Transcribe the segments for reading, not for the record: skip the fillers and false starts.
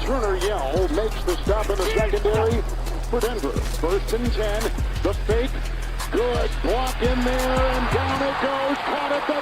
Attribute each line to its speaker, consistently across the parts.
Speaker 1: Turner Yell makes the stop in the secondary for Denver. 1st and 10. The fake. Good block in there, and down it goes. Caught at the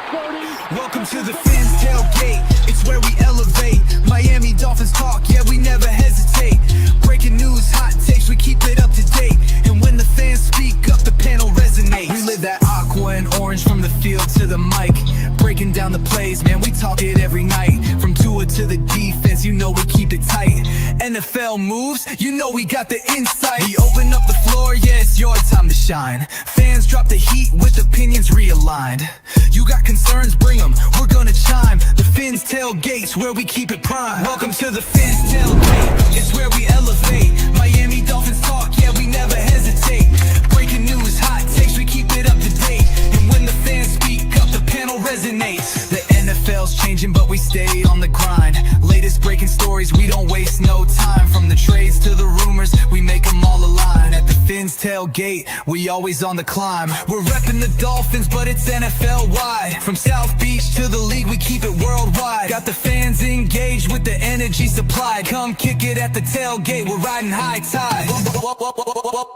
Speaker 1: 30.
Speaker 2: Welcome to the Fins tailgate. It's where we elevate. Miami Dolphins talk, yeah, we never hesitate. Breaking news, hot takes, we keep it up to date. And when the fans speak up, the panel resonates. We live that aqua and orange from the field to the mic. Breaking down the plays, man, we talk it every night. From Tua to the defense, you know we keep it tight. NFL moves, you know we got the insight. We open up the floor, yeah, it's your time to shine. Fans drop the heat with opinions realigned. You got concerns, bring them, we're gonna chime. The Fins tailgate's where we keep it prime. Welcome to the Fins tailgate, it's where we elevate. Miami Dolphins talk, yeah, we never hesitate. Breaking news, hot takes, we keep it up to date. And when the fans speak up, the panel resonates. The NFL's changing, but we stay on the grind. Latest breaking stories, we don't waste no time. From the trades to the rumors, we make them all align. At the Fins tailgate, we always on the climb. We're repping the Dolphins, but it's NFL-wide. From South Beach to the league, we keep it worldwide. Got the fans engaged with the energy supplied. Come kick it at the tailgate, we're riding high tide.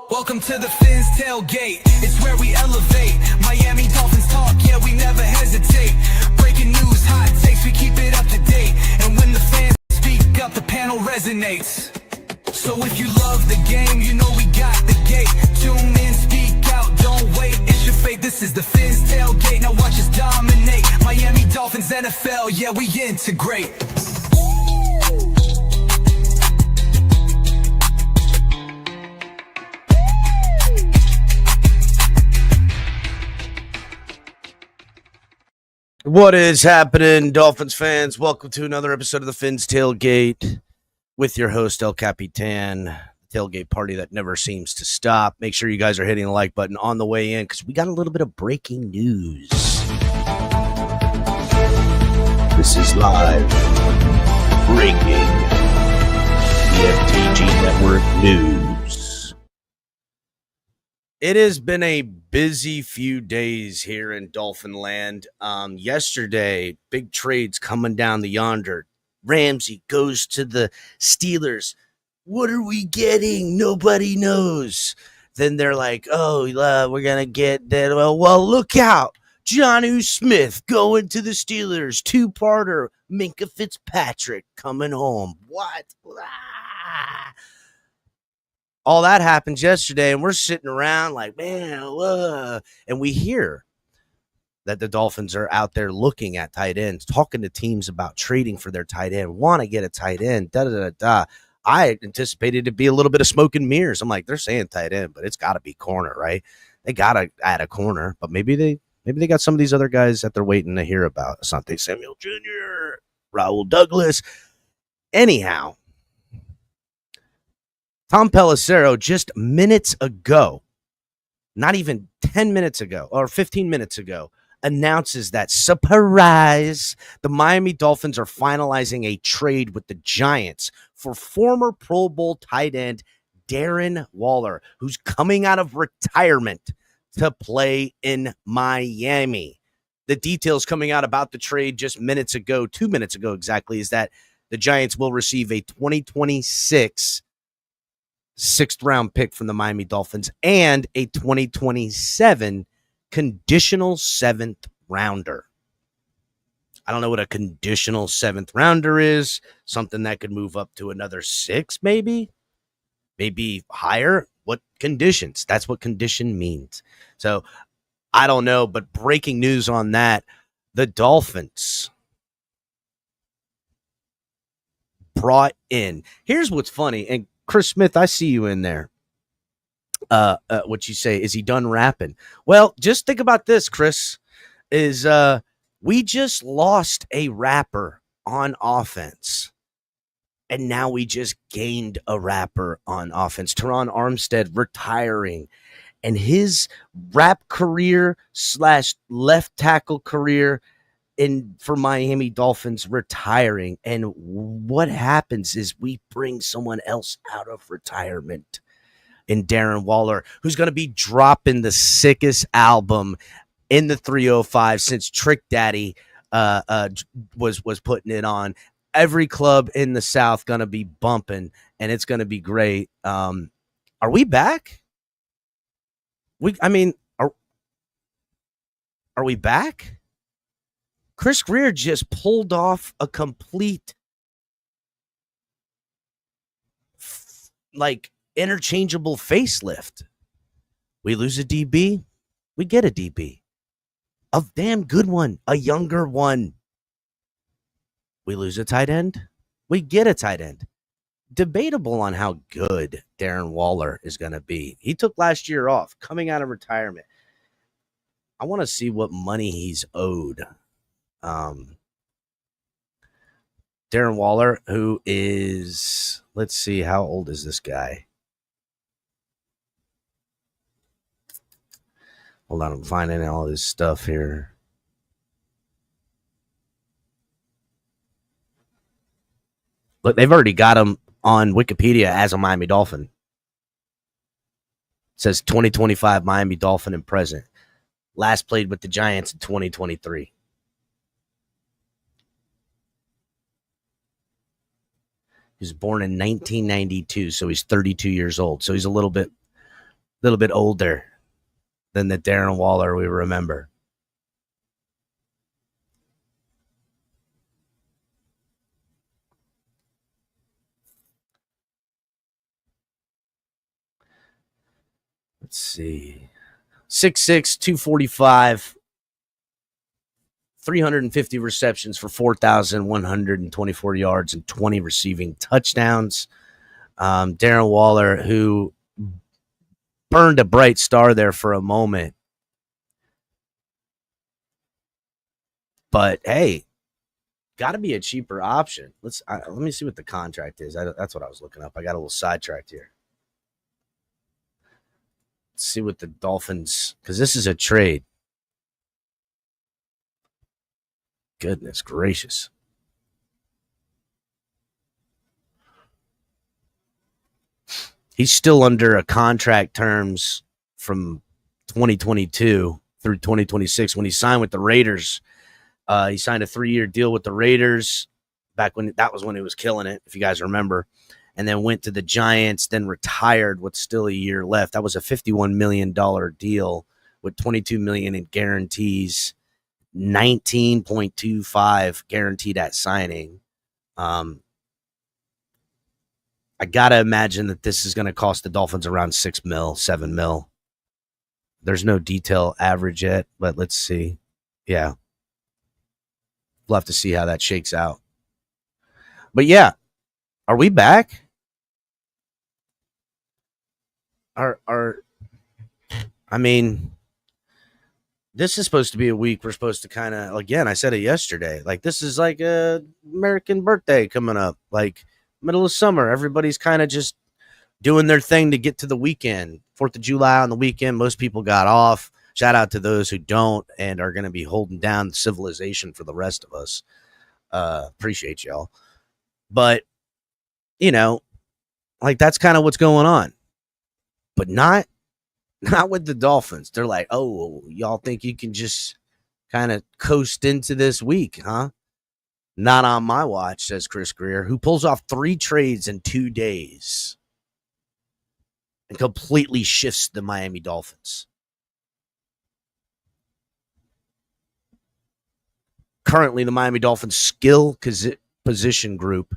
Speaker 2: Welcome to the Fins tailgate, it's where we elevate. Miami Dolphins talk, yeah, we never hesitate. Breaking news, hot takes, we keep it up to date. And when the fans speak up, the panel resonates. So if you love the game, you know we got the gate. Tune in, speak out, don't wait, it's your fate. This is the Fins tailgate, now watch us dominate. Miami Dolphins, NFL, yeah, we integrate.
Speaker 3: What is happening, Dolphins fans? Welcome to another episode of the Fins Tailgate with your host, El Capitan, the tailgate party that never seems to stop. Make sure you guys are hitting the like button on the way in because we got a little bit of breaking news. This is live breaking EFTG Network news. It has been a busy few days here in Dolphin land. Yesterday, big trades coming down the yonder. Ramsey goes to the Steelers. What are we getting? Nobody knows. Then they're like, oh, we're going to get that. Well, look out. Jonnu Smith going to the Steelers. Two-parter. Minkah Fitzpatrick coming home. What? Ah. All that happens yesterday, and we're sitting around like, man, and we hear that the Dolphins are out there looking at tight ends, talking to teams about trading for their tight end, want to get a tight end, da-da-da-da. I anticipated it to be a little bit of smoke and mirrors. I'm like, they're saying tight end, but it's got to be corner, right? They got to add a corner, but maybe they got some of these other guys that they're waiting to hear about. Asante Samuel Jr., Raul Douglas. Anyhow, Tom Pelissero just minutes ago, not even 10 minutes ago or 15 minutes ago, announces that, surprise, the Miami Dolphins are finalizing a trade with the Giants for former Pro Bowl tight end Darren Waller, who's coming out of retirement to play in Miami. The details coming out about the trade just 2 minutes ago exactly, is that the Giants will receive a 2026 sixth-round pick from the Miami Dolphins and a 2027 conditional seventh rounder. I don't know what a conditional seventh rounder is. Something that could move up to another 6, maybe higher. What conditions? That's what condition means. So I don't know, but breaking news on that, the Dolphins brought in. Here's what's funny, and Chris Smith, I see you in there. What you say? Is he done rapping? Well, just think about this, Chris. We just lost a rapper on offense, and now we just gained a rapper on offense. Teron Armstead retiring, and his rap career / left tackle career for Miami Dolphins retiring. And what happens is we bring someone else out of retirement in Darren Waller, who's going to be dropping the sickest album in the 305 since Trick Daddy was putting it on. every club in the South going to be bumping, and it's going to be great. Are we back? I mean, are we back? Chris Greer just pulled off a complete interchangeable facelift. We lose a DB, we get a DB. A damn good one, a younger one. We lose a tight end, we get a tight end. Debatable on how good Darren Waller is going to be. He took last year off, coming out of retirement. I want to see what money he's owed. Darren Waller, who is, let's see, how old is this guy? Hold on, I'm finding all this stuff here. Look, they've already got him on Wikipedia as a Miami Dolphin. It says 2025 Miami Dolphin and present. Last played with the Giants in 2023. He was born in 1992, so he's 32 years old. So he's a little bit older than the Darren Waller we remember. Let's see. 6'6", 245, 350 receptions for 4,124 yards and 20 receiving touchdowns. Darren Waller, who burned a bright star there for a moment. But, hey, got to be a cheaper option. Let me see what the contract is. That's what I was looking up. I got a little sidetracked here. See what the Dolphins, because this is a trade. Goodness gracious. He's still under a contract terms from 2022 through 2026 when he signed with the Raiders. He signed a 3-year deal with the Raiders back when that was when he was killing it, if you guys remember. And then went to the Giants, then retired with still a year left. That was a $51 million deal with $22 million in guarantees, 19.25 guaranteed at signing. I got to imagine that this is going to cost the Dolphins around $6 million, $7 million. There's no detail average yet, but let's see. Yeah. We'll have to see how that shakes out. But yeah, are we back? I mean, this is supposed to be a week we're supposed to kind of, again, I said it yesterday, like this is like a American birthday coming up, like middle of summer. Everybody's kind of just doing their thing to get to the weekend. 4th of July on the weekend, most people got off. Shout out to those who don't and are going to be holding down civilization for the rest of us. Appreciate y'all. But, you know, like that's kind of what's going on. But not with the Dolphins. They're like, oh, y'all think you can just kind of coast into this week, huh? Not on my watch, says Chris Greer, who pulls off 3 trades in 2 days and completely shifts the Miami Dolphins. Currently, the Miami Dolphins skill position group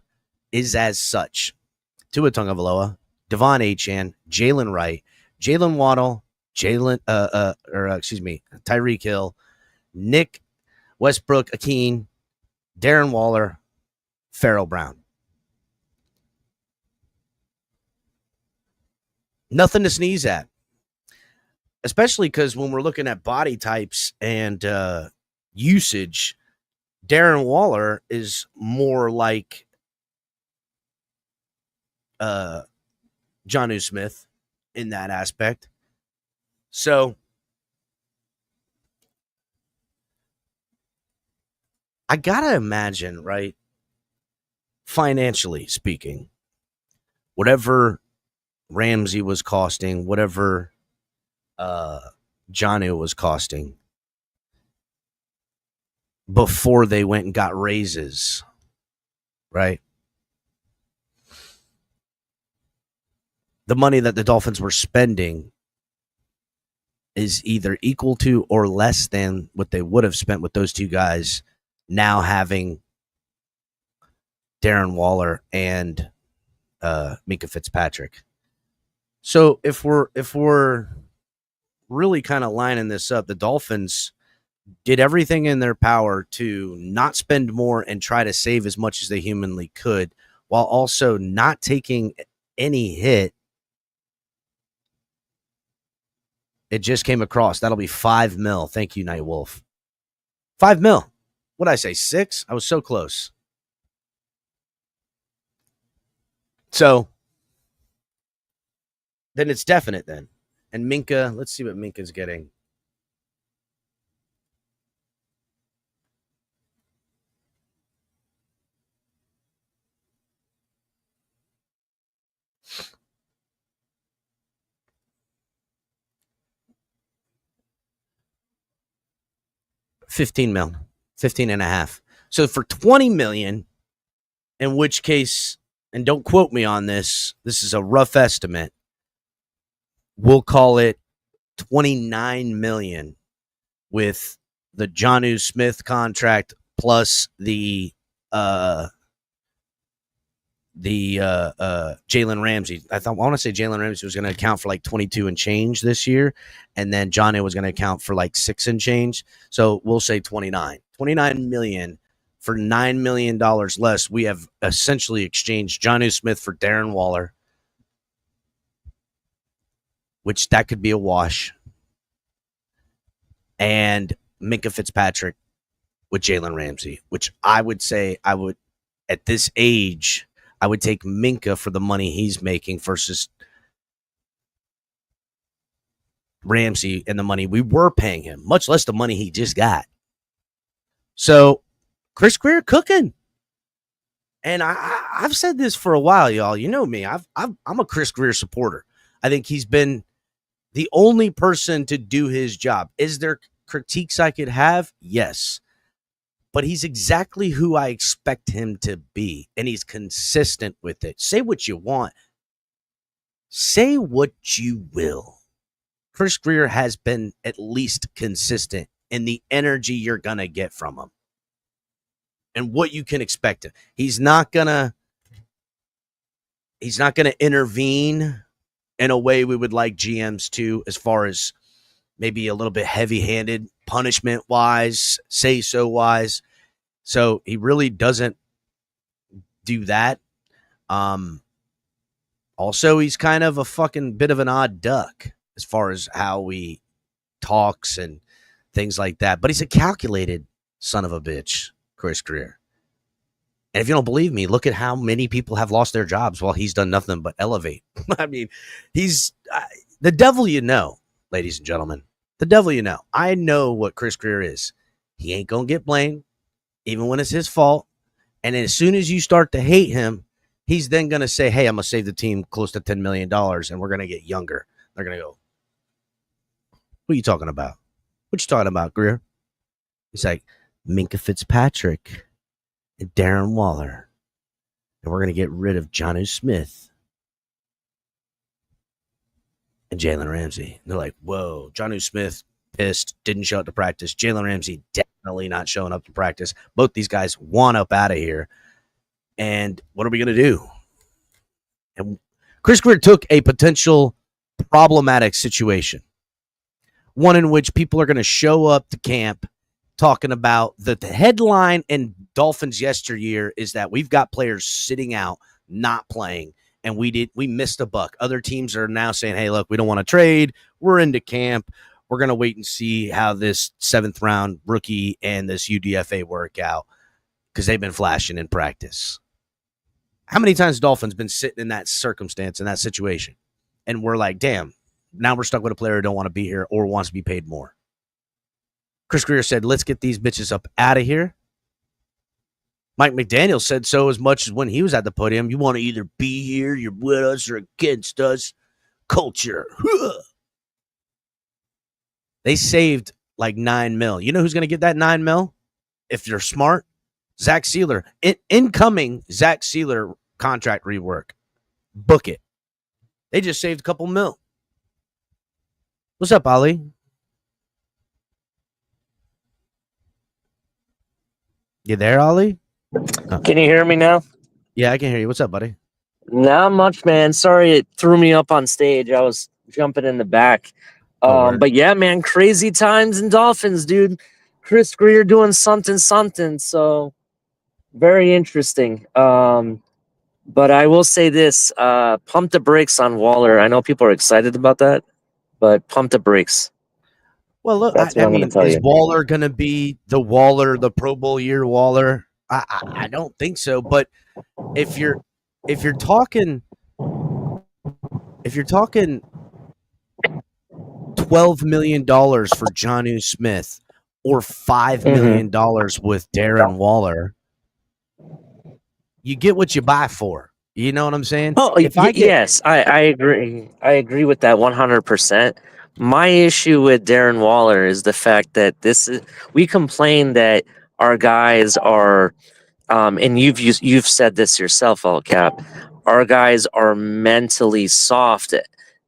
Speaker 3: is as such: Tua Tagovailoa, Devon Achane, Jalen Wright, Jalen Waddle, Tyreek Hill, Nick Westbrook-Akeen, Darren Waller, Farrell Brown. Nothing to sneeze at, especially because when we're looking at body types and usage, Darren Waller is more like Jonnu Smith in that aspect. So I gotta imagine, right, financially speaking, whatever Ramsey was costing, whatever Jonnu was costing before they went and got raises right? The money that the Dolphins were spending is either equal to or less than what they would have spent with those two guys now having Darren Waller and Minka Fitzpatrick. So if we're really kind of lining this up, the Dolphins did everything in their power to not spend more and try to save as much as they humanly could, while also not taking any hit. It just came across. That'll be $5 million. Thank you, Night Wolf. $5 million. What did I say? 6? I was so close. So then it's definite then. And Minka, let's see what Minka's getting. $15 million, 15 and a half. So for $20 million, in which case, and don't quote me on this, this is a rough estimate, we'll call it $29 million with the Jonnu Smith contract plus the Jalen Ramsey. I want to say Jalen Ramsey was going to account for like 22 and change this year, and then Jonnu was going to account for like 6 and change. So we'll say 29 million for $9 million less. We have essentially exchanged Jonnu Smith for Darren Waller, which that could be a wash, and Minka Fitzpatrick with Jalen Ramsey, which I would say I would, at this age, I would take Minka for the money he's making versus Ramsey and the money we were paying him, much less the money he just got. So Chris Grier cooking. And I've said this for a while, y'all. You know me. I'm a Chris Grier supporter. I think he's been the only person to do his job. Is there critiques I could have? Yes. But he's exactly who I expect him to be, and he's consistent with it. Say what you want. Say what you will. Chris Grier has been at least consistent in the energy you're going to get from him and what you can expect. He's not going to intervene in a way we would like GMs to, as far as maybe a little bit heavy-handed, punishment-wise, say-so-wise. So he really doesn't do that. Also, he's kind of a fucking bit of an odd duck as far as how he talks and things like that. But he's a calculated son of a bitch, Chris Grier. And if you don't believe me, look at how many people have lost their jobs while he's done nothing but elevate. I mean, he's the devil you know, ladies and gentlemen. The devil you know. I know what Chris Grier is. He ain't going to get blamed, even when it's his fault. And as soon as you start to hate him, he's then going to say, hey, I'm going to save the team close to $10 million, and we're going to get younger. They're going to go, what are you talking about? What you talking about, Grier? He's like, Minka Fitzpatrick and Darren Waller. And we're going to get rid of Jonnu Smith and Jalen Ramsey. And they're like, whoa, Jonnu Smith pissed, didn't show up to practice. Jalen Ramsey definitely not showing up to practice. Both these guys want up out of here. And what are we going to do? And Chris Grier took a potential problematic situation, one in which people are going to show up to camp talking about the headline in Dolphins yesteryear is that we've got players sitting out, not playing, and we missed a buck. Other teams are now saying, hey, look, we don't want to trade. We're into camp. We're going to wait and see how this 7th round rookie and this UDFA work out because they've been flashing in practice. How many times Dolphins been sitting in that circumstance, in that situation? And we're like, damn, now we're stuck with a player who don't want to be here or wants to be paid more. Chris Grier said, let's get these bitches up out of here. Mike McDaniel said so as much as when he was at the podium. You want to either be here, you're with us, or against us. Culture. They saved like $9 million. You know who's going to get that $9 million? If you're smart, Zach Sealer, incoming Zach Sealer contract rework. Book it. They just saved a couple mil. What's up, Ali? You there, Ali?
Speaker 4: Can you hear me now?
Speaker 3: Yeah, I can hear you. What's up, buddy?
Speaker 4: Not much, man. Sorry it threw me up on stage. I was jumping in the back. But yeah, man, crazy times in Dolphins, dude. Chris Greer doing something. So very interesting. But I will say this, pump the brakes on Waller. I know people are excited about that, but pump the brakes.
Speaker 3: Well, look,
Speaker 4: That's what I'm going to tell
Speaker 3: is
Speaker 4: you.
Speaker 3: Waller going to be the Pro Bowl year Waller? I don't think so. But if you're talking $12 million for Jonnu Smith or $5 million with Darren Waller, you get what you buy for. You know what I'm saying?
Speaker 4: Oh, yes, I agree. I agree with that 100%. My issue with Darren Waller is the fact that we complain that our guys are, and you've said this yourself, all cap. Our guys are mentally soft.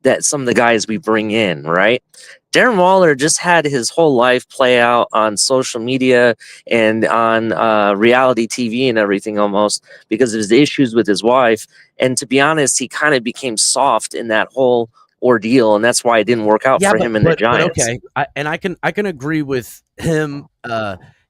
Speaker 4: That some of the guys we bring in, right? Darren Waller just had his whole life play out on social media and on reality TV and everything almost because of his issues with his wife. And to be honest, he kind of became soft in that whole ordeal, and that's why it didn't work out for him and the Giants.
Speaker 3: Okay, I can agree with him.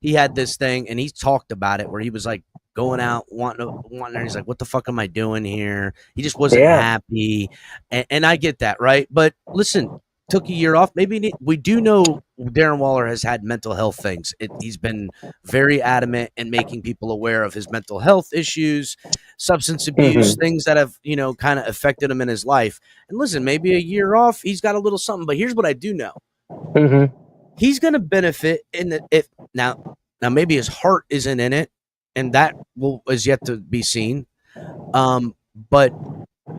Speaker 3: He had this thing, and he's talked about it where he was like going out wanting. He's like, "What the fuck am I doing here?" He just wasn't happy, and I get that, right? But listen, took a year off. Maybe we do know Darren Waller has had mental health things. He's been very adamant in making people aware of his mental health issues, substance abuse, things that have, kind of affected him in his life. And listen, maybe a year off, he's got a little something. But here's what I do know. He's going to benefit now maybe his heart isn't in it, and that is yet to be seen. But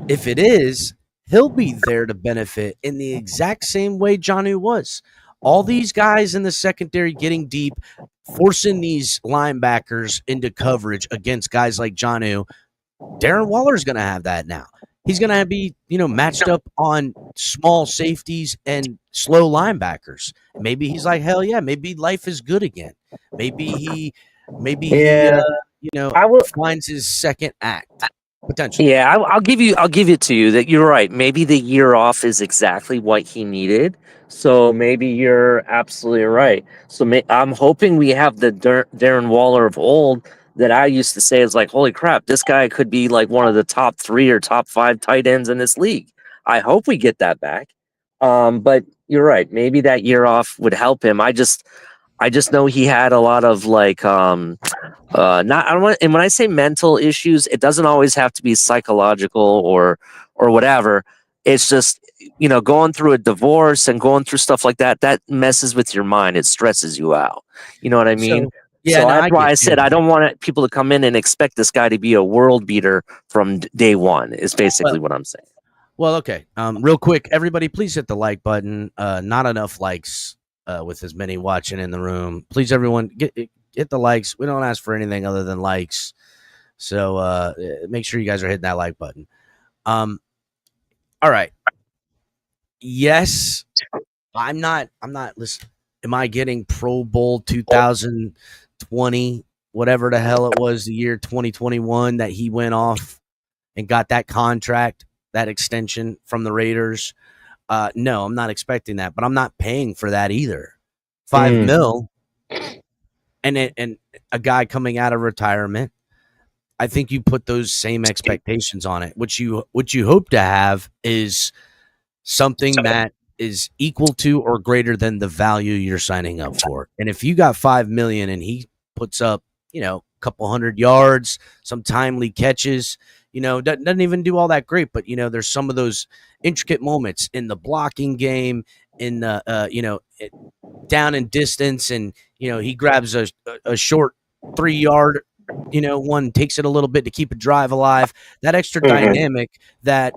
Speaker 3: if it is, he'll be there to benefit in the exact same way Jonnu was. All these guys in the secondary getting deep, forcing these linebackers into coverage against guys like Jonnu. Darren Waller's going to have that now. He's going to be, matched up on small safeties and slow linebackers. Maybe he's like, hell yeah, maybe life is good again. Maybe he finds his second act. Potentially.
Speaker 4: Yeah, I'll give it to you that you're right. Maybe the year off is exactly what he needed. So maybe you're absolutely right. So I'm hoping we have the Darren Waller of old that I used to say is like, holy crap, this guy could be like one of the top 3 or top 5 tight ends in this league. I hope we get that back. But you're right. Maybe that year off would help him. I just know he had a lot of like and when I say mental issues, it doesn't always have to be psychological or whatever. It's just, going through a divorce and going through stuff like that messes with your mind. It stresses you out. You know what I mean? So that's why I said I don't want people to come in and expect this guy to be a world beater from day one is basically what I'm saying.
Speaker 3: Well, okay. Real quick, everybody, please hit the like button. Not enough likes with as many watching in the room. Please, everyone, hit the likes. We don't ask for anything other than likes. So make sure you guys are hitting that like button. All right. Yes, I'm not. Listen, am I getting Pro Bowl 2020, whatever the hell it was, the year 2021 that he went off and got that contract, that extension from the Raiders? No, I'm not expecting that, but I'm not paying for that either. $5 million and a guy coming out of retirement. I think you put those same expectations on it. What you hope to have is something that is equal to or greater than the value you're signing up for. And if you got $5 million and he puts up, a couple 100 yards, some timely catches, doesn't even do all that great, but there's some of those intricate moments in the blocking game, in the down in distance, and he grabs a short 3-yard one, takes it a little bit to keep a drive alive. That extra dynamic that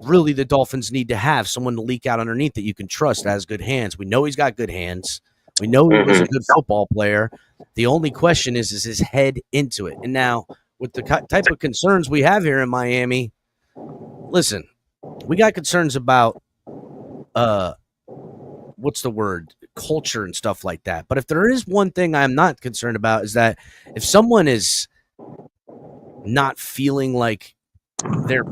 Speaker 3: really the Dolphins need to have, someone to leak out underneath that you can trust, that has good hands. We know he's got good hands. We know he was a
Speaker 4: Mhm.
Speaker 3: good football player. The only question is his head into it? And now, with the type of concerns we have here in Miami, listen, we got concerns about what's the word, culture and stuff like that. But if there is one thing I'm not concerned about, is that if someone is not feeling like their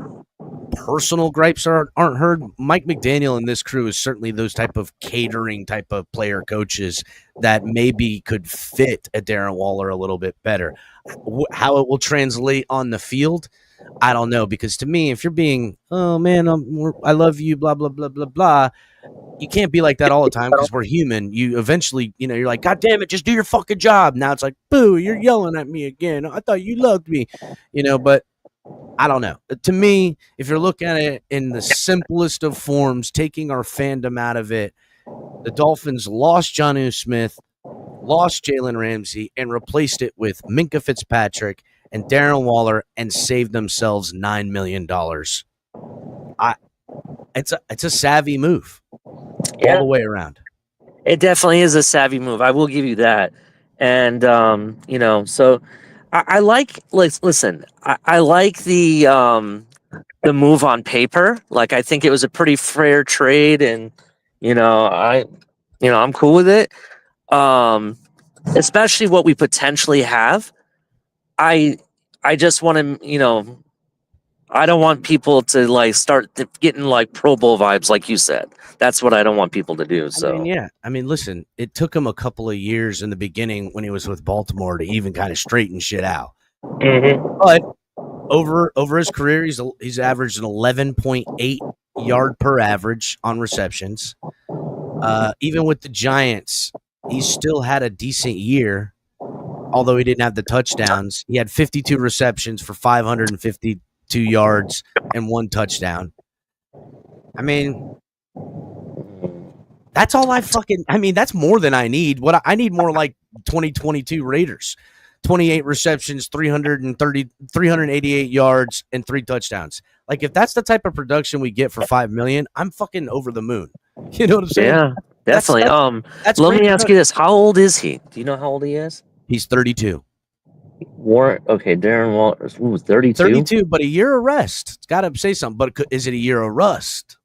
Speaker 3: personal gripes aren't heard, Mike McDaniel and this crew is certainly those type of catering type of player coaches that maybe could fit a Darren Waller a little bit better. How it will translate on the field, I don't know, because to me, if you're being, oh man, I love you, blah blah blah blah blah, you can't be like that all the time because we're human. You eventually, you're like, God damn it, just do your fucking job. Now it's like, boo, you're yelling at me again. I thought you loved me, but I don't know. To me, if you're looking at it in the simplest of forms, taking our fandom out of it, the Dolphins lost Jonnu Smith, lost Jalen Ramsey, and replaced it with Minkah Fitzpatrick and Darren Waller and saved themselves $9 million. It's a savvy move all the way around.
Speaker 4: It definitely is a savvy move. I will give you that. And so I like. Listen, I like the move on paper. Like, I think it was a pretty fair trade, and I'm cool with it. Especially what we potentially have. I just want to, I don't want people to like start getting like Pro Bowl vibes, like you said. That's what I don't want people to do. So
Speaker 3: Listen, it took him a couple of years in the beginning when he was with Baltimore to even kind of straighten shit out. But over his career, he's averaged an 11.8 yard per average on receptions. Even with the Giants, he still had a decent year, although he didn't have the touchdowns. He had 52 receptions for 552 yards and 1 touchdown. I mean, that's all that's more than I need. What I need more like 2022 Raiders. 28 receptions, 388 yards, and 3 touchdowns. Like, if that's the type of production we get for $5 million, I'm fucking over the moon. You know what I'm saying?
Speaker 4: Yeah, definitely.
Speaker 3: That's
Speaker 4: let me ask you this: how old is he? Do you know how old he is?
Speaker 3: He's 32.
Speaker 4: Darren Waller, 32.
Speaker 3: 32, but a year of rest. It's got to say something. But is it a year of rust?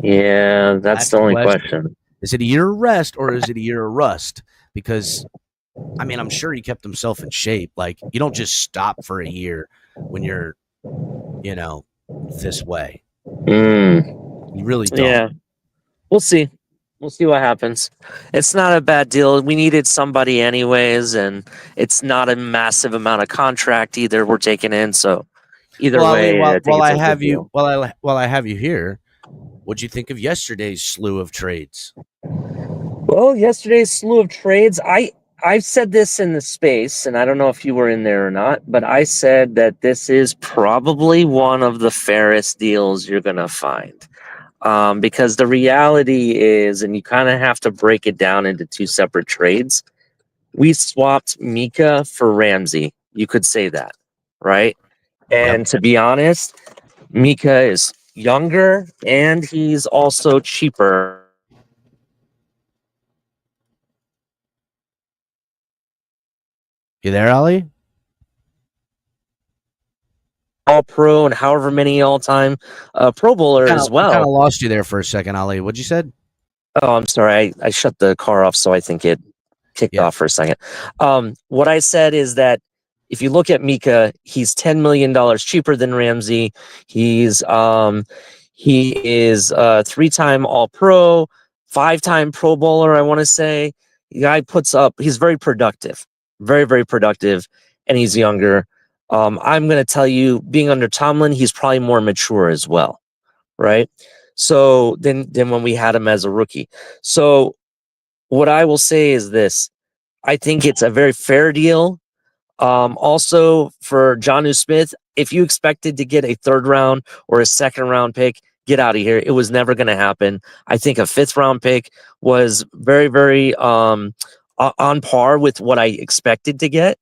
Speaker 4: Yeah, that's the only question.
Speaker 3: Is it a year of rest or is it a year of rust? Because I'm sure he kept himself in shape. Like, you don't just stop for a year when you're, this way. You really don't.
Speaker 4: Yeah. We'll see. We'll see what happens. It's not a bad deal. We needed somebody anyways, and it's not a massive amount of contract either we're taking in. So either way,
Speaker 3: while I have you here, what'd you think of yesterday's slew of trades?
Speaker 4: Well, yesterday's slew of trades, I've said this in the space, and I don't know if you were in there or not, but I said that this is probably one of the fairest deals you're going to find. Because the reality is, and you kind of have to break it down into 2 separate trades. We swapped Mika for Ramsey. You could say that, right? And to be honest, Mika is younger and he's also cheaper.
Speaker 3: You there, Ali?
Speaker 4: All pro and however many all-time Pro Bowler as well.
Speaker 3: I kind of lost you there for a second, Ali. What'd you said?
Speaker 4: Oh, I'm sorry. I shut the car off, so I think it kicked off for a second. What I said is that if you look at Mika, he's $10 million cheaper than Ramsey. He is 3-time All-Pro, 5-time Pro Bowler, I want to say. The guy he's very productive, very, very productive, and he's younger. I'm going to tell you, being under Tomlin, he's probably more mature as well, right? So then when we had him as a rookie. So what I will say is this: I think it's a very fair deal. Also for Jonnu Smith, if you expected to get a 3rd round or a 2nd round pick, get out of here. It was never going to happen. I think a 5th round pick was very, very on par with what I expected to get.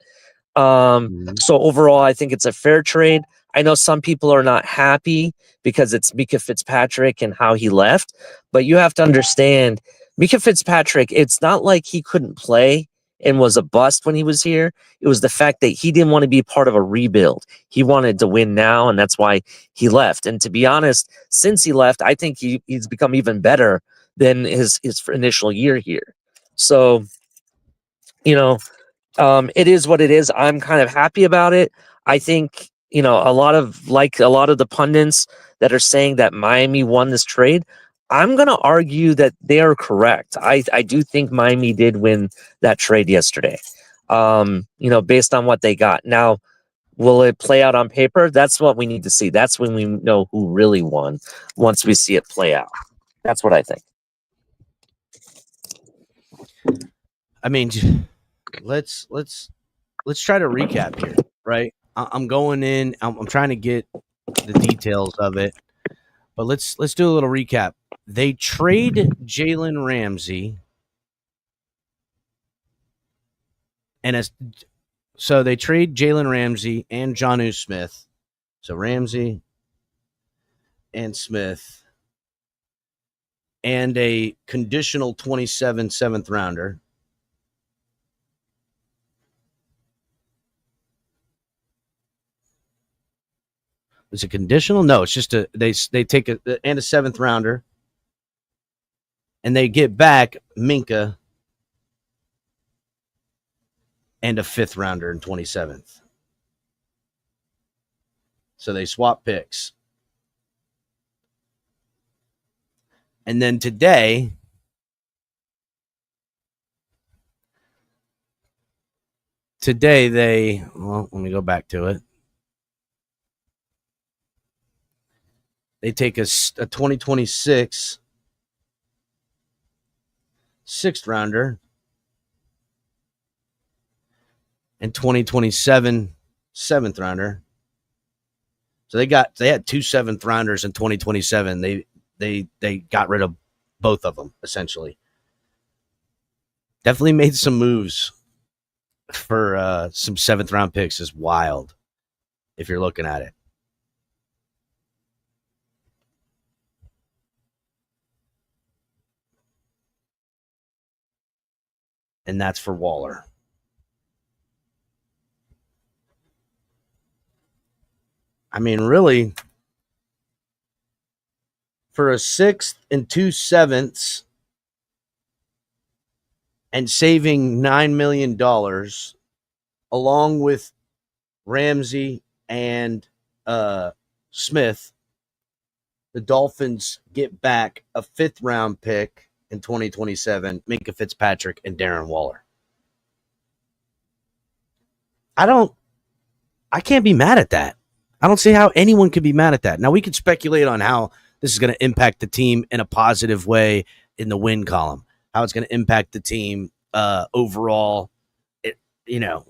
Speaker 4: So overall, I think it's a fair trade. I know some people are not happy because it's Mika Fitzpatrick and how he left, but you have to understand Mika Fitzpatrick, it's not like he couldn't play and was a bust when he was here. It was the fact that he didn't want to be part of a rebuild. He wanted to win now, and that's why he left. And to be honest, since he left, I think he's become even better than his initial year here. So, you know, it is what it is. I'm kind of happy about it. I think, a lot of the pundits that are saying that Miami won this trade, I'm going to argue that they are correct. I do think Miami did win that trade yesterday. Based on what they got. Now, will it play out on paper? That's what we need to see. That's when we know who really won once we see it play out. That's what I think.
Speaker 3: I mean, let's try to recap here, right? I'm going in. I'm trying to get the details of it, but let's do a little recap. They trade Jalen Ramsey, so they trade Jalen Ramsey and Jonnu Smith. So Ramsey and Smith, and a conditional 27 seventh rounder. Is it conditional? No, it's just they take a seventh rounder, and they get back Minka and a fifth rounder in 27th. So they swap picks. And then today, let me go back to it. They take a 2026 sixth rounder and 2027 seventh rounder. So they had two seventh rounders in 2027. They got rid of both of them, essentially. Definitely made some moves for some seventh round picks. Is wild if you're looking at it. And that's for Waller. I mean, really, for a sixth and 2 sevenths and saving $9 million, along with Ramsey and Smith, the Dolphins get back a fifth round pick in 2027, Minka Fitzpatrick and Darren Waller. I can't be mad at that. I don't see how anyone could be mad at that. Now, we could speculate on how this is going to impact the team in a positive way in the win column, how it's going to impact the team overall. We got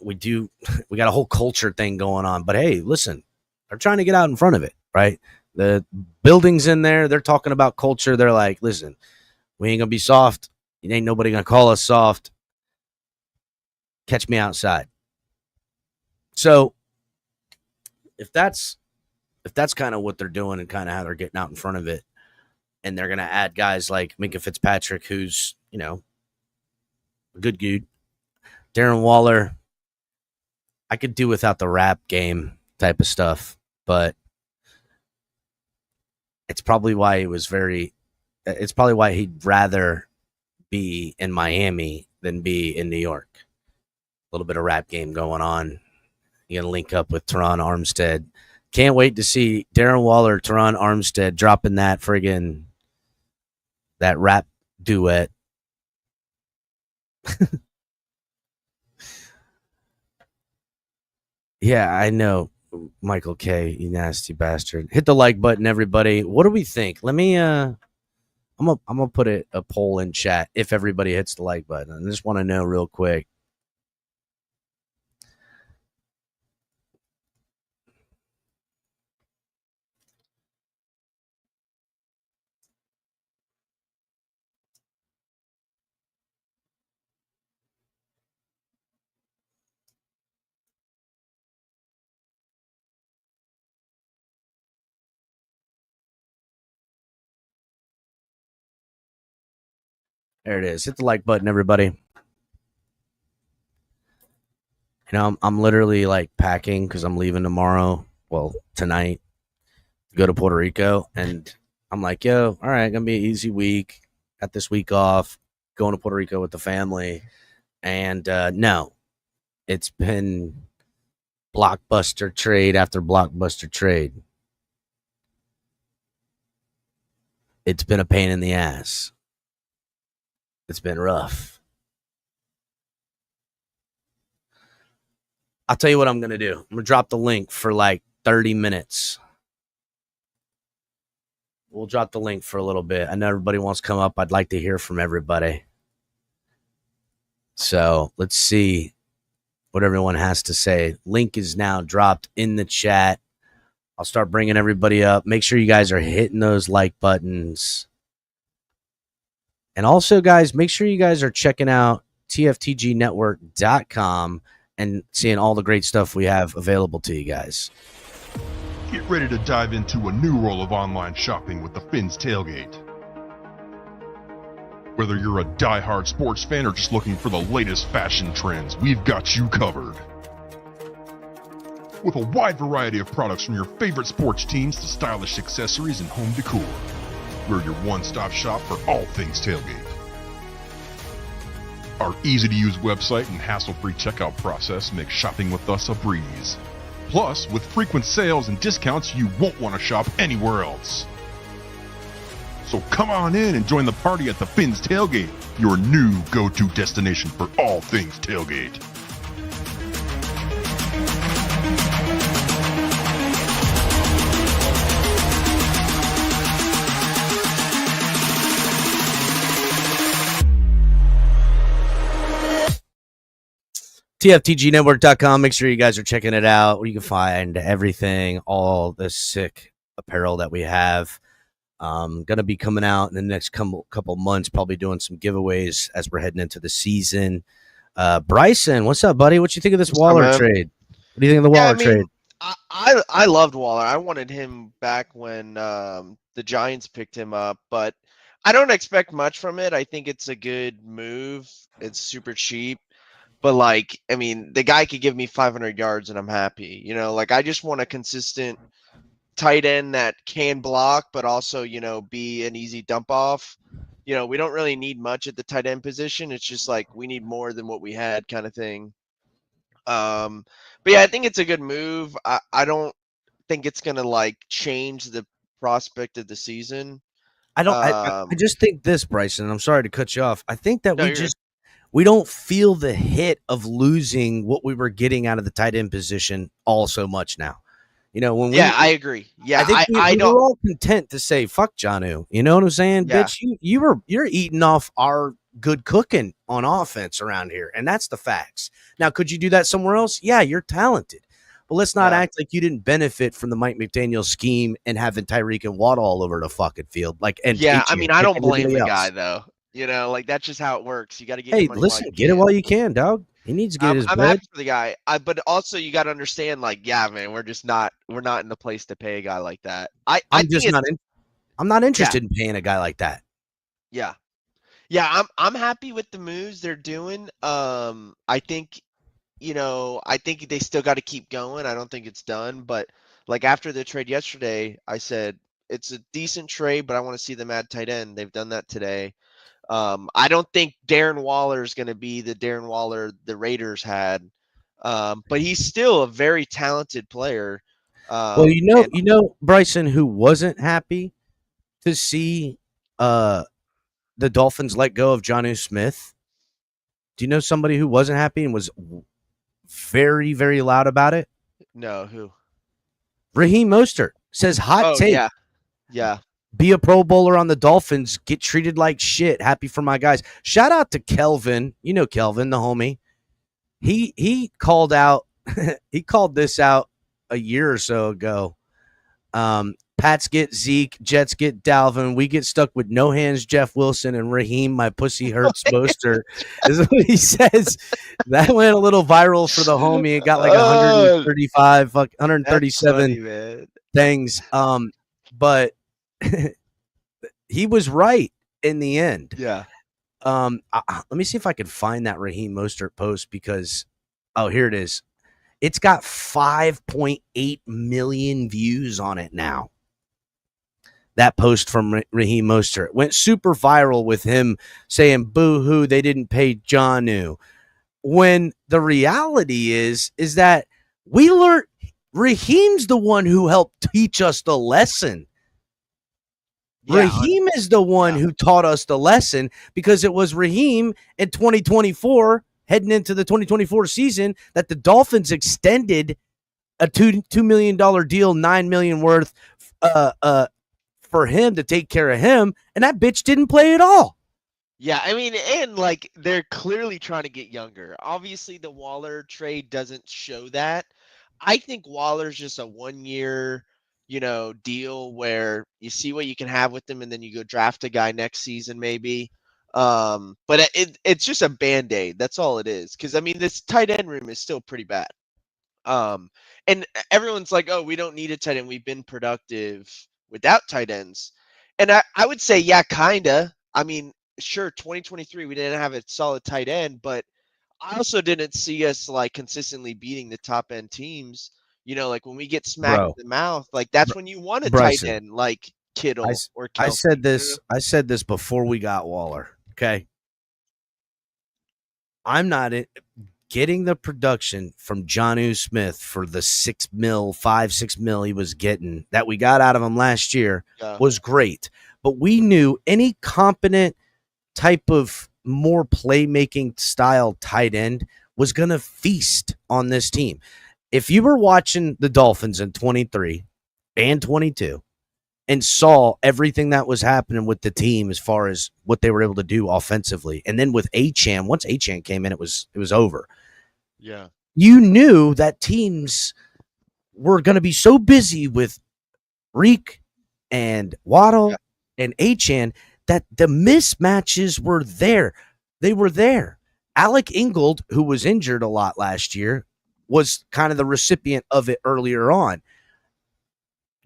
Speaker 3: a whole culture thing going on. But, hey, listen, they're trying to get out in front of it, right? The building's in there. They're talking about culture. They're like, listen, we ain't going to be soft. Ain't nobody going to call us soft. Catch me outside. So, if that's kind of what they're doing and kind of how they're getting out in front of it, and they're going to add guys like Minka Fitzpatrick, who's, a good dude. Darren Waller, I could do without the rap game type of stuff, but it's probably why he'd rather be in Miami than be in New York. A little bit of rap game going on. You're going to link up with Teron Armstead. Can't wait to see Darren Waller, Teron Armstead dropping that rap duet. Yeah, I know, Michael K., you nasty bastard. Hit the like button, everybody. What do we think? Let me I'm gonna put a poll in chat if everybody hits the like button. I just want to know real quick. There it is. Hit the like button, everybody. I'm literally like packing because I'm leaving tomorrow. Well, tonight to go to Puerto Rico, and I'm like, yo, all right, gonna be an easy week. Got this week off, going to Puerto Rico with the family, and no, it's been blockbuster trade after blockbuster trade. It's been a pain in the ass. It's been rough. I'll tell you what I'm going to do. I'm going to drop the link for like 30 minutes. We'll drop the link for a little bit. I know everybody wants to come up. I'd like to hear from everybody. So let's see what everyone has to say. Link is now dropped in the chat. I'll start bringing everybody up. Make sure you guys are hitting those like buttons. And also, guys, make sure you guys are checking out tftgnetwork.com and seeing all the great stuff we have available to you guys.
Speaker 5: Get ready to dive into a new world of online shopping with the Fins Tailgate. Whether you're a die-hard sports fan or just looking for the latest fashion trends, we've got you covered. With a wide variety of products from your favorite sports teams to stylish accessories and home decor, we're your one-stop shop for all things tailgate. Our easy-to-use website and hassle-free checkout process make shopping with us a breeze. Plus, with frequent sales and discounts, you won't want to shop anywhere else. So come on in and join the party at the Fins Tailgate, your new go-to destination for all things tailgate.
Speaker 3: tftgnetwork.com. Make sure you guys are checking it out. You can find everything, all the sick apparel that we have. Going to be coming out in the next couple months, probably doing some giveaways as we're heading into the season. Bryson, what's up, buddy? What you think of this Waller trade? What do you think of the Waller trade?
Speaker 6: I loved Waller. I wanted him back when the Giants picked him up, but I don't expect much from it. I think it's a good move. It's super cheap. But, like, I mean, the guy could give me 500 yards and I'm happy. You know, like, I just want a consistent tight end that can block, but also, you know, be an easy dump off. You know, we don't really need much at the tight end position. It's just like we need more than what we had kind of thing. But, yeah, I think it's a good move. I don't think it's going to, like, change the prospect of the season.
Speaker 3: I just think this, Bryson, I'm sorry to cut you off. I think that we don't feel the hit of losing what we were getting out of the tight end position all so much now. You know, when
Speaker 6: I agree. Yeah,
Speaker 3: I think we were all content to say fuck Jonnu. You know what I'm saying? Yeah. Bitch, you're eating off our good cooking on offense around here, and that's the facts. Now, could you do that somewhere else? Yeah, you're talented. But let's not act like you didn't benefit from the Mike McDaniel scheme and having Tyreek and Waddle all over the fucking field. I
Speaker 6: don't blame the guy though. You know, like that's just how it works. You got to get.
Speaker 3: Hey, listen, get it while you can, dog. He needs to get his bread.
Speaker 6: I'm happy for the guy, but also you got to understand, like, yeah, man, we're not in the place to pay a guy like that. I'm
Speaker 3: not interested in paying a guy like that.
Speaker 6: Yeah, I'm happy with the moves they're doing. I think, you know, I think they still got to keep going. I don't think it's done, but like after the trade yesterday, I said it's a decent trade, but I want to see them add tight end. They've done that today. I don't think Darren Waller is going to be the Darren Waller the Raiders had, but he's still a very talented player.
Speaker 3: Well, you know, Bryson, who wasn't happy to see the Dolphins let go of Jonnu Smith. Do you know somebody who wasn't happy and was very, very loud about it?
Speaker 6: No, who?
Speaker 3: Raheem Mostert says hot take.
Speaker 6: Yeah.
Speaker 3: Be a Pro Bowler on the Dolphins. Get treated like shit. Happy for my guys. Shout out to Kelvin. You know Kelvin, the homie. He called out. He called this out a year or so ago. Pats get Zeke. Jets get Dalvin. We get stuck with no hands Jeff Wilson and Raheem. My pussy hurts Mostert. Is what he says. That went a little viral for the homie. It got like 135, 137
Speaker 6: funny,
Speaker 3: things. But he was right in the end.
Speaker 6: Yeah.
Speaker 3: Let me see if I can find that Raheem Mostert post because, oh, here it is. It's got 5.8 million views on it now. That post from Raheem Mostert went super viral with him saying, boo hoo, they didn't pay Jonnu. When the reality is that we learned Raheem's the one who helped teach us the lesson. Raheem is the one who taught us the lesson because it was Raheem in 2024, heading into the 2024 season, that the Dolphins extended a $2 million deal, $9 million worth, for him to take care of him, and that bitch didn't play at all.
Speaker 6: Yeah, I mean, and like they're clearly trying to get younger. Obviously, the Waller trade doesn't show that. I think Waller's just a 1 year, deal where you see what you can have with them, and then you go draft a guy next season maybe. But it's just a band-aid. That's all it is. Because I mean, this tight end room is still pretty bad. And everyone's like, oh, we don't need a tight end. We've been productive without tight ends. And I would say, yeah, kinda. I mean, sure, 2023 we didn't have a solid tight end, but I also didn't see us like consistently beating the top end teams. Like when we get smacked in the mouth, like that's when you want a tight
Speaker 3: Bryson,
Speaker 6: end like Kittle or
Speaker 3: I
Speaker 6: Kelsey.
Speaker 3: said this. I said this before we got Waller. Okay, I'm not getting the production from Jonnu Smith for the 6 mil he was getting that we got out of him last year was great. But we knew any competent type of more playmaking style tight end was going to feast on this team. If you were watching the Dolphins in 23 and 22 and saw everything that was happening with the team as far as what they were able to do offensively, and then with Achane, once Achane came in, it was over.
Speaker 6: Yeah.
Speaker 3: You knew that teams were going to be so busy with Reek and Waddle and Achane that the mismatches were there. They were there. Alec Ingold, who was injured a lot last year, was kind of the recipient of it earlier on.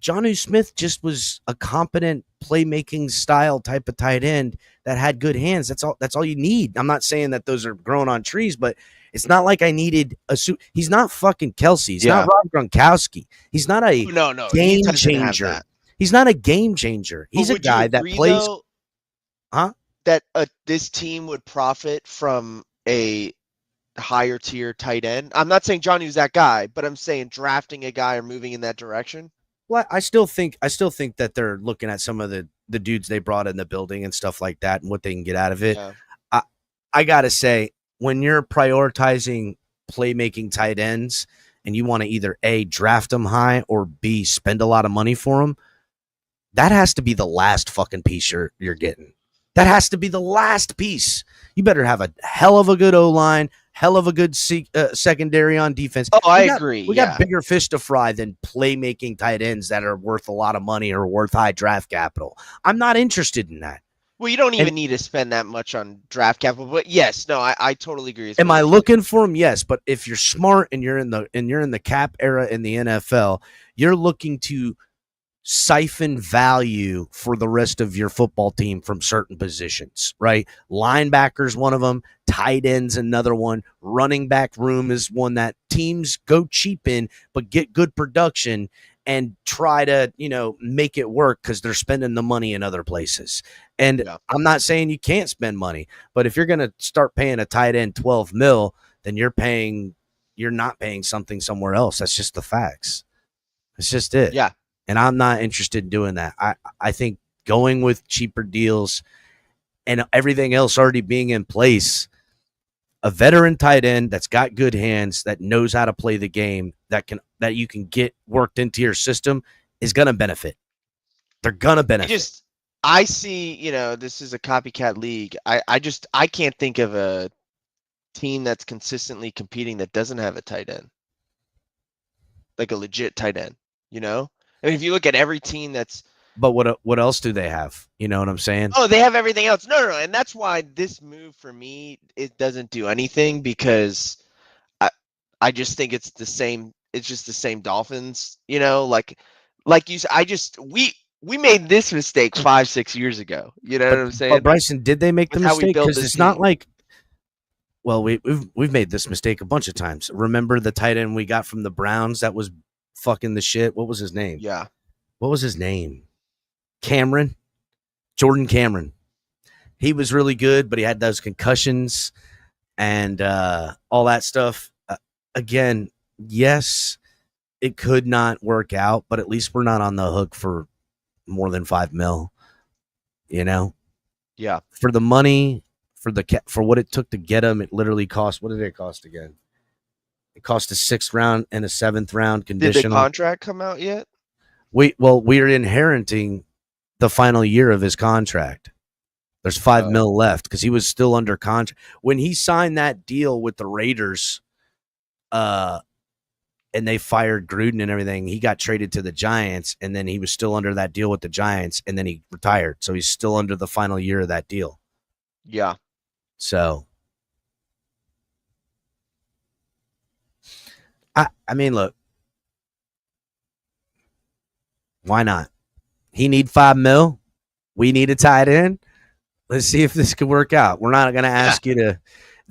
Speaker 3: Jonnu Smith just was a competent playmaking style type of tight end that had good hands. That's all you need. I'm not saying that those are growing on trees, but it's not like I needed a suit. He's not fucking Kelsey. He's not Rob Gronkowski. He's not a game changer. He's not a game changer. He's a guy that plays.
Speaker 6: That this team would profit from a higher tier tight end. I'm not saying Johnny's that guy, but I'm saying drafting a guy or moving in that direction.
Speaker 3: Well, I still think that they're looking at some of the dudes they brought in the building and stuff like that and what they can get out of it. Yeah. I gotta say, when you're prioritizing playmaking tight ends and you want to either A, draft them high, or B, spend a lot of money for them, that has to be the last fucking piece you're getting. That has to be the last piece. You better have a hell of a good O-line, hell of a good secondary on defense.
Speaker 6: Oh, I agree.
Speaker 3: We got bigger fish to fry than playmaking tight ends that are worth a lot of money or worth high draft capital. I'm not interested in that.
Speaker 6: Well, you don't even need to spend that much on draft capital, but yes, no, I totally agree.
Speaker 3: Am I looking for them? Yes, but if you're smart and you're in the cap era in the NFL, you're looking to siphon value for the rest of your football team from certain positions, right? Linebackers, one of them, tight ends, another one, running back room is one that teams go cheap in, but get good production and try to, make it work because they're spending the money in other places. And I'm not saying you can't spend money, but if you're going to start paying a tight end 12 mil, then you're not paying something somewhere else. That's just the facts. It's just it.
Speaker 6: Yeah.
Speaker 3: And I'm not interested in doing that. I think going with cheaper deals and everything else already being in place, a veteran tight end that's got good hands, that knows how to play the game, that you can get worked into your system is going to benefit. They're going to benefit.
Speaker 6: I see, this is a copycat league. I can't think of a team that's consistently competing that doesn't have a tight end. Like a legit tight end, I mean, if you look at every team that's.
Speaker 3: But what else do they have? You know what I'm saying?
Speaker 6: Oh, they have everything else. No. And that's why this move for me, it doesn't do anything because I just think it's the same. It's just the same Dolphins, like you said, we made this mistake 5-6 years ago. You know what I'm
Speaker 3: But
Speaker 6: saying?
Speaker 3: Bryson, did they make the
Speaker 6: With how we
Speaker 3: mistake?
Speaker 6: built
Speaker 3: Because
Speaker 6: this
Speaker 3: it's not
Speaker 6: team.
Speaker 3: like, well, we've made this mistake a bunch of times. Remember the tight end we got from the Browns that was fucking the shit? What was his name?
Speaker 6: Yeah.
Speaker 3: What was his name? Jordan Cameron. He was really good, but he had those concussions and all that stuff. Again, yes, it could not work out, but at least we're not on the hook for more than $5 million. You know,
Speaker 6: Yeah.
Speaker 3: for the money, for what it took to get him, it literally cost. What did it cost again? It cost a 6th round and a 7th round
Speaker 6: Did the
Speaker 3: conditional.
Speaker 6: contract come out yet?
Speaker 3: We're inheriting the final year of his contract. There's $5 million left because he was still under contract when he signed that deal with the Raiders. And they fired Gruden and everything. He got traded to the Giants, and then he was still under that deal with the Giants, and then he retired. So he's still under the final year of that deal.
Speaker 6: Yeah.
Speaker 3: So, I mean, look, why not? He need $5 million. We need a tight end. Let's see if this could work out. We're not going to ask you to.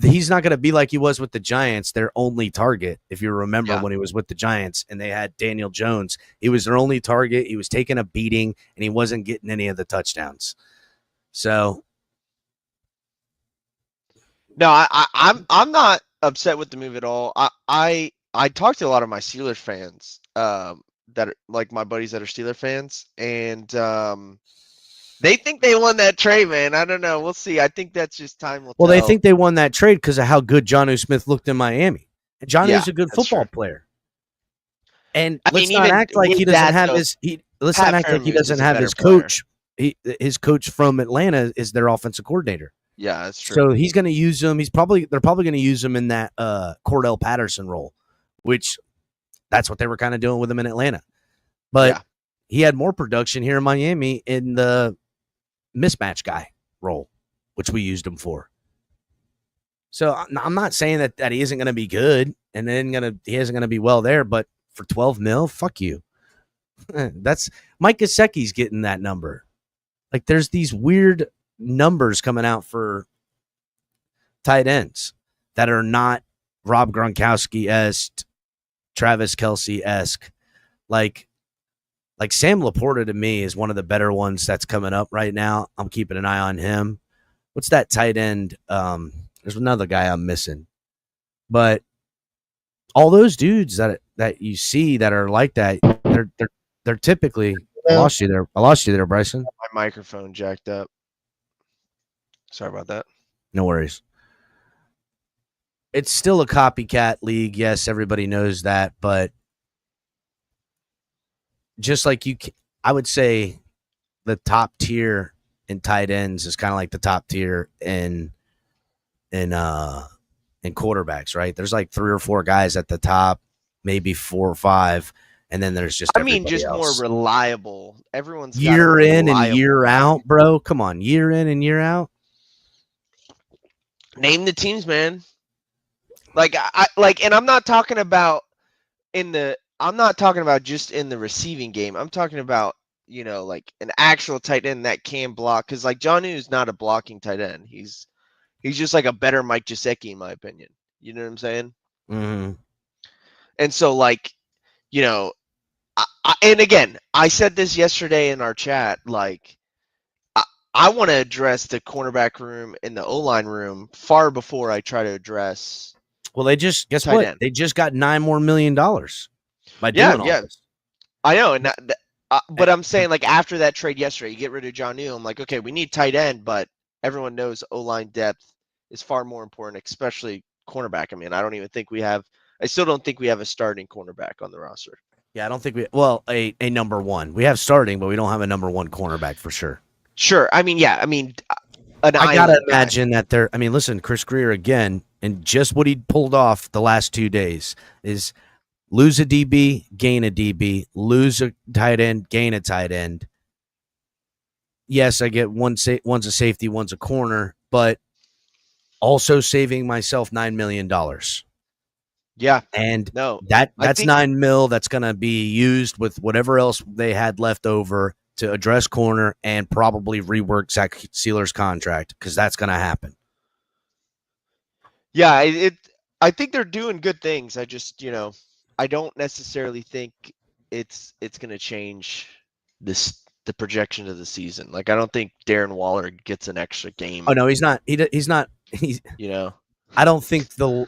Speaker 3: He's not going to be like he was with the Giants, their only target. If you remember when he was with the Giants and they had Daniel Jones, he was their only target. He was taking a beating and he wasn't getting any of the touchdowns. So,
Speaker 6: no, I'm not upset with the move at all. I talked to a lot of my Steelers fans, that are like my buddies that are Steeler fans, and they think they won that trade, man. I don't know. We'll see. I think that's just time will tell.
Speaker 3: Well, they think they won that trade because of how good Jonnu Smith looked in Miami. And Jonnu's a good football player. And let's not act like he doesn't have his. Let's not act like he doesn't have his coach. His coach from Atlanta is their offensive coordinator.
Speaker 6: Yeah, that's true.
Speaker 3: So he's going to use him. They're probably going to use him in that Cordell Patterson role, which that's what they were kind of doing with him in Atlanta. But he had more production here in Miami in the mismatch guy role, which we used him for. So I'm not saying that he isn't going to be good and he isn't going to be well there, but for $12 million, fuck you. That's Mike Gesicki's getting that number. Like there's these weird numbers coming out for tight ends that are not Rob Gronkowski-esque, Travis Kelce-esque. Like Sam Laporta to me is one of the better ones that's coming up right now. I'm keeping an eye on him. What's that tight end? There's another guy I'm missing. But all those dudes that you see that are like that, they're typically I lost you there, Bryson.
Speaker 6: My microphone jacked up. Sorry about that.
Speaker 3: No worries. It's still a copycat league. Yes, everybody knows that, but just like I would say the top tier in tight ends is kind of like the top tier in quarterbacks, right? There's like 3 or 4 guys at the top, maybe 4 or 5, and then there's just
Speaker 6: just
Speaker 3: else.
Speaker 6: More reliable. Everyone's
Speaker 3: year in and year out, bro. Come on, year in and year out.
Speaker 6: Name the teams, man. Like and I'm not talking about just in the receiving game. I'm talking about, like an actual tight end that can block. Because like Jonnu is not a blocking tight end. He's just like a better Mike Gesicki, in my opinion. You know what I'm saying?
Speaker 3: Mm-hmm.
Speaker 6: And so like, and again, I said this yesterday in our chat. Like, I want to address the cornerback room and the O-line room far before I try to address.
Speaker 3: Well, they just guess what? End. They just got $9 more million by doing all this.
Speaker 6: I know, and but I'm saying like after that trade yesterday, you get rid of Jonnu. I'm like, okay, we need tight end, but everyone knows O-line depth is far more important, especially cornerback. I mean, I still don't think we have a starting cornerback on the roster.
Speaker 3: Yeah, I don't think a number one. We have starting, but we don't have a number one cornerback for sure.
Speaker 6: Sure. I mean, yeah. I mean,
Speaker 3: I gotta imagine that they're. I mean, listen, Chris Greer again, and just what he pulled off the last 2 days is lose a DB, gain a DB, lose a tight end, gain a tight end. Yes, I get one's a safety, one's a corner, but also saving myself $9 million.
Speaker 6: Yeah,
Speaker 3: and
Speaker 6: no,
Speaker 3: that's $9 million that's going to be used with whatever else they had left over to address corner and probably rework Zach Sealer's contract, because that's going to happen.
Speaker 6: Yeah, I think they're doing good things. I just, I don't necessarily think it's going to change the projection of the season. Like, I don't think Darren Waller gets an extra game.
Speaker 3: Oh no, he's not. He's not. He's. I don't think the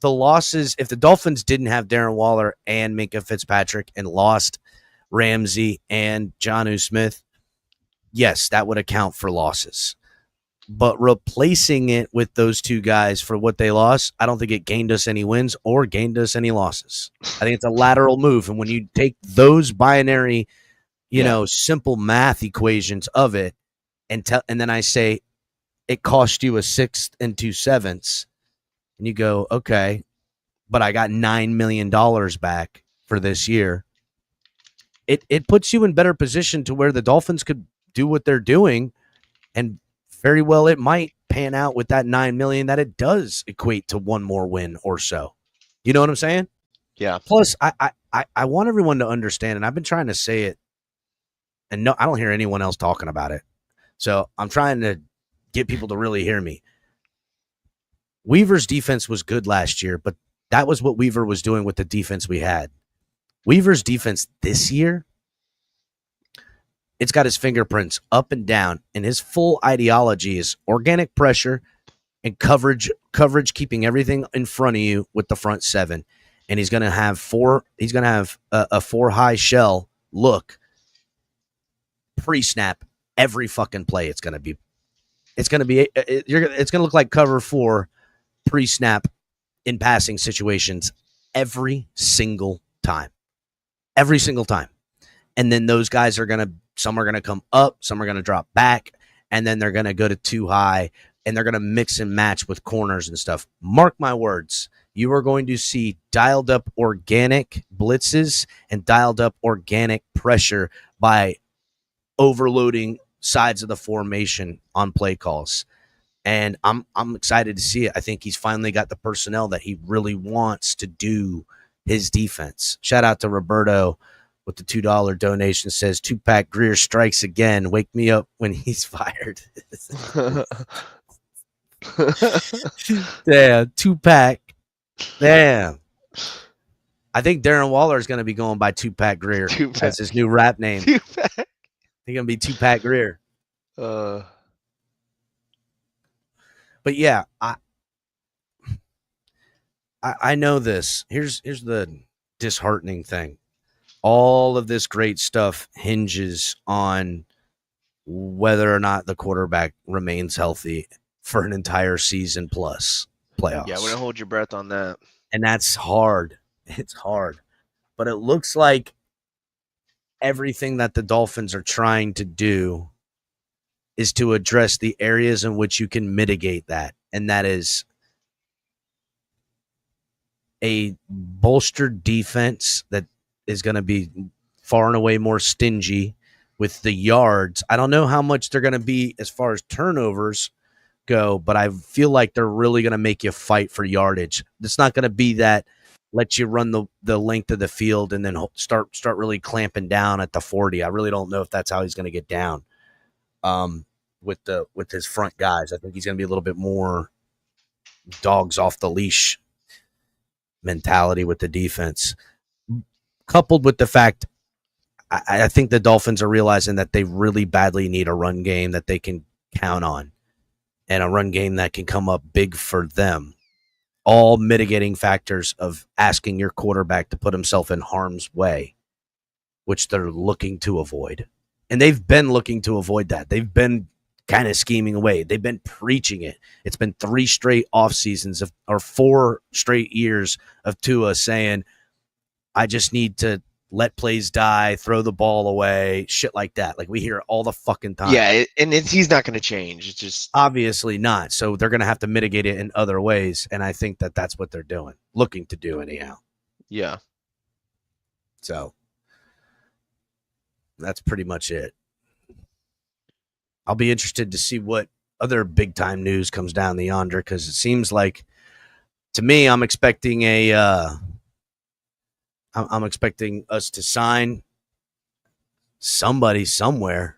Speaker 3: losses. If the Dolphins didn't have Darren Waller and Minkah Fitzpatrick and lost Ramsey and Jonnu Smith, yes, that would account for losses. But replacing it with those two guys for what they lost, I don't think it gained us any wins or gained us any losses. I think it's a lateral move. And when you take those binary, simple math equations of it, and then I say it cost you a 6th and 2/7, and you go, okay, but I got $9 million back for this year. It puts you in better position to where the Dolphins could do what they're doing, and very well it might pan out with that $9 million that it does equate to one more win or so. You know what I'm saying?
Speaker 6: Yeah.
Speaker 3: Plus, I want everyone to understand, and I've been trying to say it, and no, I don't hear anyone else talking about it. So I'm trying to get people to really hear me. Weaver's defense was good last year, but that was what Weaver was doing with the defense we had. Weaver's defense this year, it's got his fingerprints up and down, and his full ideology is organic pressure and coverage, keeping everything in front of you with the front seven. And he's going to have a 4-high shell look pre-snap every fucking play. It's going to look like cover 4 pre-snap in passing situations every single time. Every single time. And then those guys some are going to come up, some are going to drop back, and then they're going to go to 2 high, and they're going to mix and match with corners and stuff. Mark my words, you are going to see dialed up organic blitzes and dialed up organic pressure by overloading sides of the formation on play calls. And I'm excited to see it. I think he's finally got the personnel that he really wants to do his defense. Shout out to Roberto with the $2 donation, says Tupac Greer strikes again. Wake me up when he's fired. Damn, Tupac. Damn. I think Darren Waller is going to be going by Tupac Greer. That's his new rap name.
Speaker 6: Tupac.
Speaker 3: He's going to be Tupac Greer. But yeah, I know this. Here's the disheartening thing. All of this great stuff hinges on whether or not the quarterback remains healthy for an entire season plus playoffs.
Speaker 6: Yeah, I wouldn't hold your breath on that.
Speaker 3: And that's hard. It's hard. But it looks like everything that the Dolphins are trying to do is to address the areas in which you can mitigate that. And that is a bolstered defense that is going to be far and away more stingy with the yards. I don't know how much they're going to be as far as turnovers go, but I feel like they're really going to make you fight for yardage. It's not going to be that let you run the length of the field and then start really clamping down at the 40. I really don't know if that's how he's going to get down with his front guys. I think he's going to be a little bit more dogs off the leash mentality with the defense, coupled with the fact I think the Dolphins are realizing that they really badly need a run game that they can count on and a run game that can come up big for them. All mitigating factors of asking your quarterback to put himself in harm's way, which they're looking to avoid. And they've been looking to avoid that. They've been kind of scheming away. They've been preaching it. It's been 3 straight off seasons or 4 straight years of Tua saying, I just need to let plays die, throw the ball away, shit like that. Like we hear it all the fucking time.
Speaker 6: Yeah, he's not going to change. It's just
Speaker 3: obviously not. So they're going to have to mitigate it in other ways, and I think that that's what they're doing, looking to do anyhow.
Speaker 6: Yeah.
Speaker 3: So that's pretty much it. I'll be interested to see what other big time news comes down the yonder, because it seems like, to me, I'm expecting I'm expecting us to sign somebody somewhere.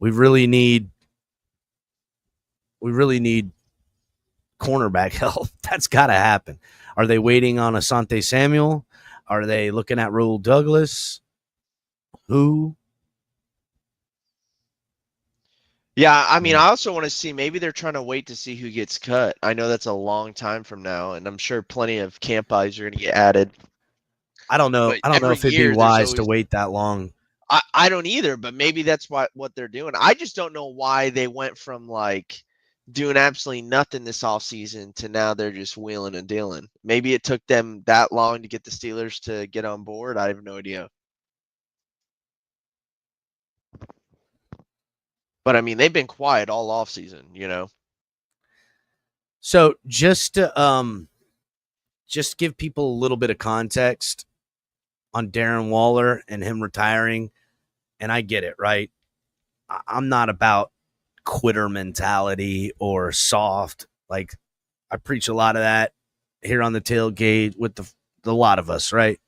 Speaker 3: We really need cornerback help. That's got to happen. Are they waiting on Asante Samuel? Are they looking at Raul Douglas? Who?
Speaker 6: Yeah, I mean,
Speaker 3: Yeah.
Speaker 6: I also want to see, maybe they're trying to wait to see who gets cut. I know that's a long time from now, and I'm sure plenty of camp bodies are going to get added.
Speaker 3: I don't know.
Speaker 6: But
Speaker 3: I don't know
Speaker 6: every
Speaker 3: if it'd be
Speaker 6: year there's
Speaker 3: wise to
Speaker 6: always,
Speaker 3: wait that long.
Speaker 6: I don't either, but maybe that's what they're doing. I just don't know why they went from like doing absolutely nothing this offseason to now they're just wheeling and dealing. Maybe it took them that long to get the Steelers to get on board. I have no idea. But I mean, they've been quiet all offseason, you know.
Speaker 3: So just to just give people a little bit of context on Darren Waller and him retiring, and I get it, right? I'm not about quitter mentality or soft. Like, I preach a lot of that here on the tailgate with the lot of us, right?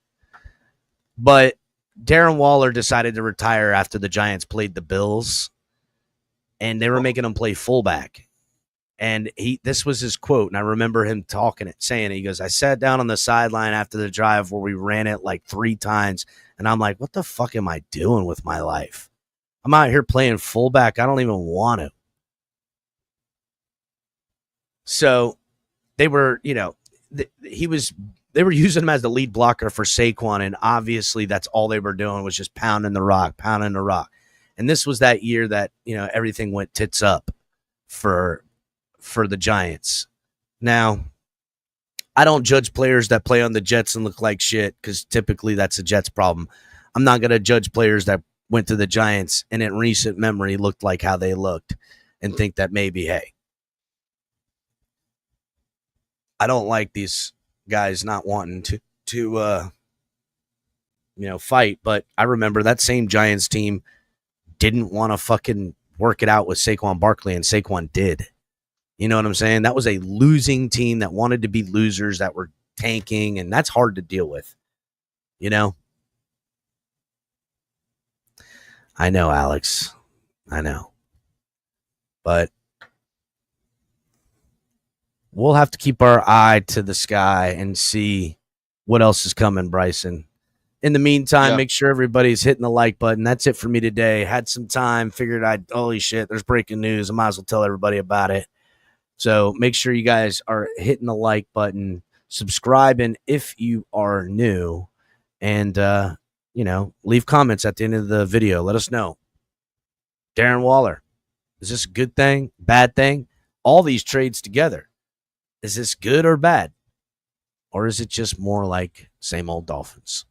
Speaker 3: But Darren Waller decided to retire after the Giants played the Bills, and they were making him play fullback. And this was his quote, and I remember him saying it. He goes, "I sat down on the sideline after the drive where we ran it like 3 times, and I'm like, what the fuck am I doing with my life? I'm out here playing fullback. I don't even want to." So they were, they were using him as the lead blocker for Saquon, and obviously that's all they were doing was just pounding the rock. And this was that year that, everything went tits up for the Giants. Now, I don't judge players that play on the Jets and look like shit because typically that's the Jets' problem. I'm not going to judge players that went to the Giants and in recent memory looked like how they looked and think that maybe, hey, I don't like these guys not wanting to fight. But I remember that same Giants team didn't want to fucking work it out with Saquon Barkley, and Saquon did. You know what I'm saying? That was a losing team that wanted to be losers, that were tanking, and that's hard to deal with. I know, Alex. I know. But we'll have to keep our eye to the sky and see what else is coming, Bryson. In the meantime, Make sure everybody's hitting the like button. That's it for me today. Had some time, figured holy shit, there's breaking news. I might as well tell everybody about it. So make sure you guys are hitting the like button, subscribing if you are new, and, leave comments at the end of the video. Let us know. Darren Waller, is this a good thing, bad thing? All these trades together, is this good or bad? Or is it just more like same old Dolphins?